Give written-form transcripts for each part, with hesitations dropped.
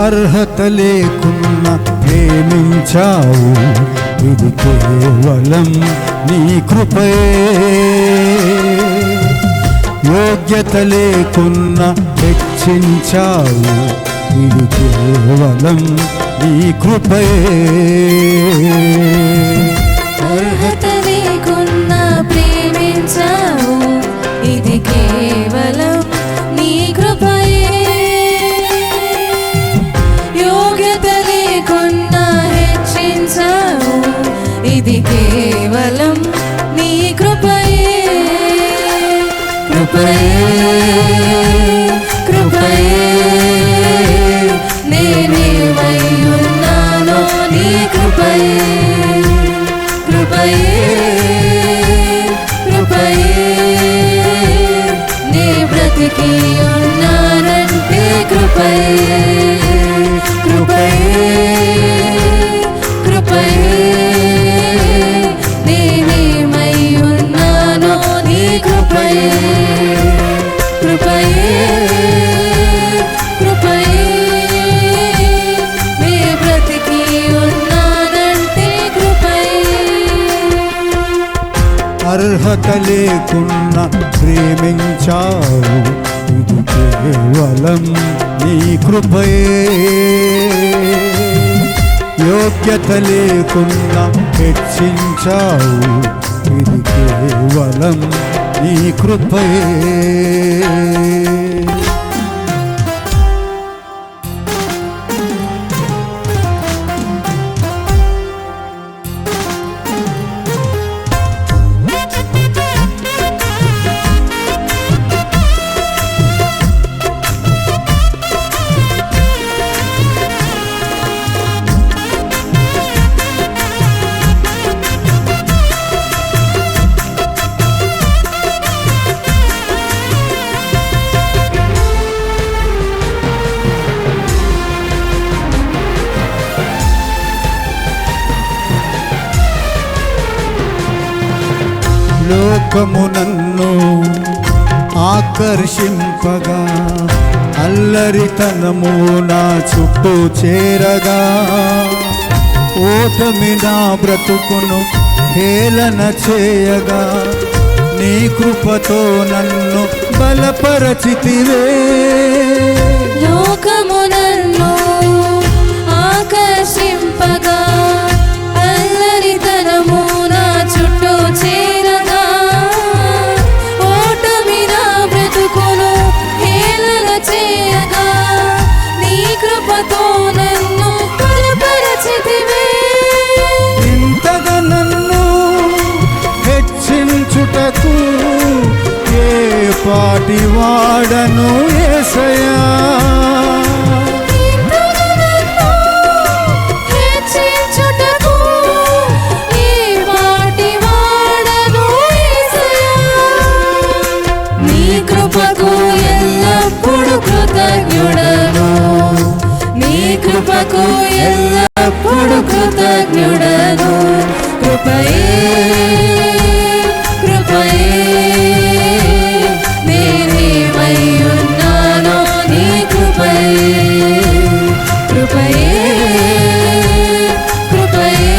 అర్హత లేకున్నా ప్రేమించావు, ఇది కేవలం నీ కృపయే. యోగ్యత లేకున్నా హెచ్చించావు, ఇది కేవలం నీ కృపయే. అర్హత లేకున్నా ప్రేమించావు, ఇది కేవలం నీ కృపయే. యోగ్యత లేకున్నా హెచ్చించావు, ఇది కేవలం నీ కృపయే. కృపయే కృపయే నేనేమై ఉన్నానో నీ కృపయే. కృపయే కృపయే నే బ్రతికి ఉన్నానంటే కృపయే. కృపయే కృపయే నేనేమై ఉన్నానో నీ కృపయే. కృపయే కృపయే నే బ్రతికి ఉన్నానంటే కృపయే. అర్హత లేకున్నా ప్రేమించావు, ఇది కేవలం నీ కృపయే. యోగ్యత లేకున్నా హెచ్చించావు, ఇది కేవలం నీ కృపయే. లోకము నన్ను ఆకర్షింపగా, అల్లరితనము నా చుట్టూ చేరగా, ఓటమి నా బ్రతుకును హేళన చేయగా, నీ కృపతో నన్ను బలపరచితివే. లోకము నన్ను ఆకర్షింపగా, అల్లరితనము నా చుట్టూ చేరగా, ఓటమి నా బ్రతుకును హేళన చేయగా, నీ కృపతో నన్ను బలపరచితివే. ఇంతగా నన్ను హెచ్చించుటకు ఏ పాటి వాడను యేసయ్యా. కృపకు ఎల్లప్పుడు కృతజ్ఞుడను, నీ కృపకు ఎల్లప్పుడు కృతజ్ఞుడను. కృపయే కృపయే నేనేమై ఉన్నానో నీ కృపయే. కృపయే కృపయే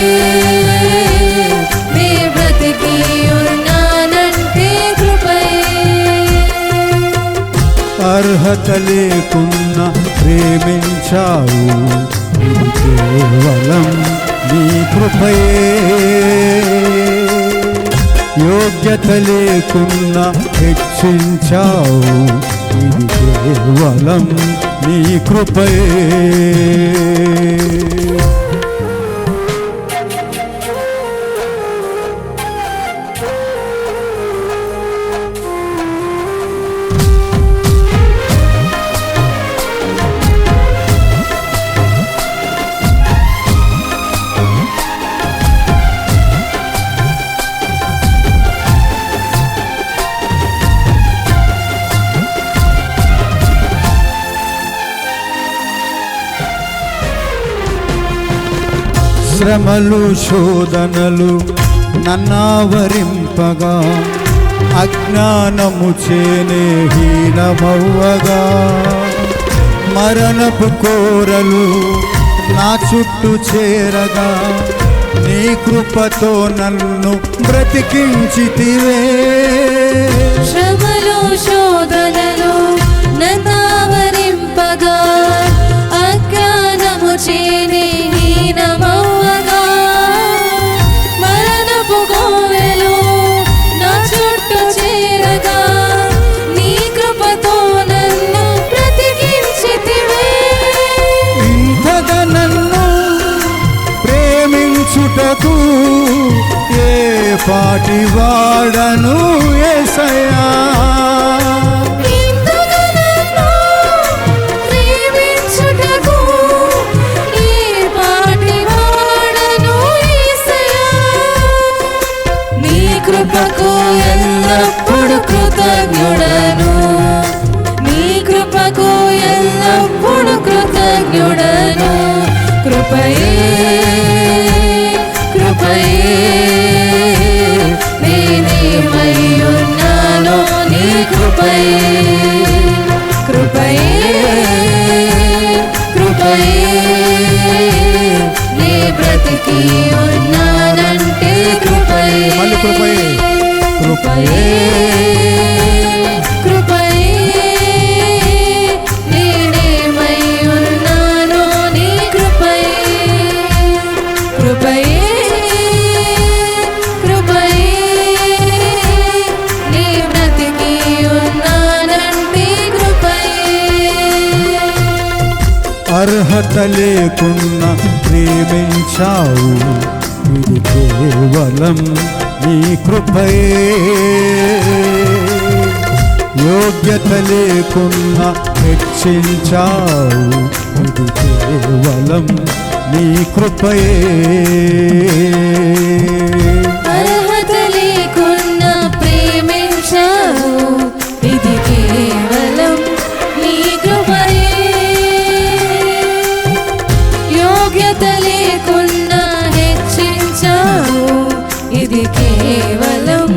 నే బ్రతికి ఉన్నానంటే కృపయే. అర్హత లేకున్నా ప్రేమించావు, ఇది కేవలం నీ కృపయే. యోగ్యత లేకున్నా హెచ్చించావు, ఇది కేవలం నీ కృపయే. శ్రమలు శోధనలు నన్నావరింపగా, అజ్ఞానము చేనే హీనమవ్వగా, మరణపు కోరలు నా చుట్టూ చేరగా నీ కృపతో నన్ను బ్రతికించితివే. శ్రమలు శోధనలు నన్నావరింపగా అజ్ఞానము చేని హీనమవ్వగా మరణపు కోవెలు నా చుట్టూ చేరగా నీ కృపతో నన్ను బ్రతికించితివే. ఇంతగా నన్ను ప్రేమించుటకు ఏ పాటి వాడను యేసయ్యా. ఇంతగా నన్ను ప్రేమించుటకు ఏ పాటి వాడను యేసయ్యా. నీ కృపకు ఎల్లప్పుడు కృతజ్ఞుడను, నీ కృపకు ఎల్లప్పుడు కృతజ్ఞుడను. కృపయే కృపయే నేనేమయ్యున్నానో నీ కృపయే. కృపయే కృపయే నే బ్రతికి ఉన్నానంటే కృపయే. మళ్ళీ కృపయే. కృపయే కృపయే నేనేమయ్యున్నానో నీ కృపయే. కృపయే కృపయే నీ బ్రతికి ఉన్నానంటే కృపయే. అర్హత లేకున్నా ప్రేమించావు, ఇది కేవలం నీ కృపయే. యోగ్యత లేకున్నా హెచ్చించావు, ఇది కేవలం నీ కృపయే. అర్హత లేకున్నా ప్రేమించావు, ఇది కేవలం నీ కృపయే. యోగ్యత లేకున్నా హెచ్చించావు, ఇది కేవలం